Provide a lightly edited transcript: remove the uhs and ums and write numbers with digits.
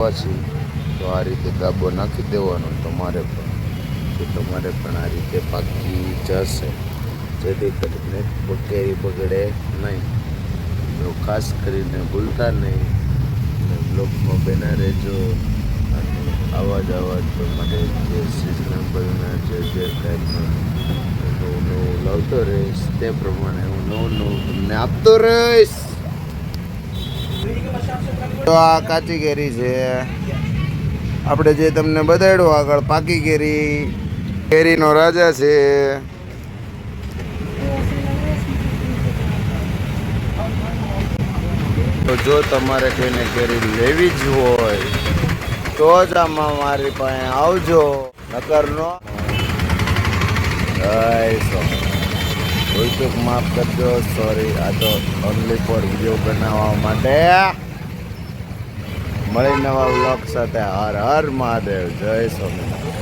પછી તો આ રીતે ગાબો નાખી દેવાનો તમારે પણ આ રીતે પાકી જશે, જેથી કરીને કેરી બગડે નહીં. તો ખાસ કરીને ભૂલતા નહીં અને બ્લોગમાં બના રહેજો. અને આવા જ તમારે જે સિઝનેબલના જે ટાઈપનું નવું લાવતો રહીશ, તે પ્રમાણે હું નવું તમને આપતો રહીશ. તો આ કાચી કેરી છે, આપણે જે તમને બતાડ્યું આગળ પાકી કેરીનો રાજા છે. તો જો તમારે કોઈને કેરી લેવી જ હોય તો જ આમાં મારી પાસે આવજો, નકર નો. ભૂલચૂક માફ કરજો, સોરી. આ તો ઓનલી ફોર વિડીયો બનાવવા માટે. મળી નવા વ્લોગ સાથે. હર હર મહાદેવ. જય સ્વામિનારાયણ.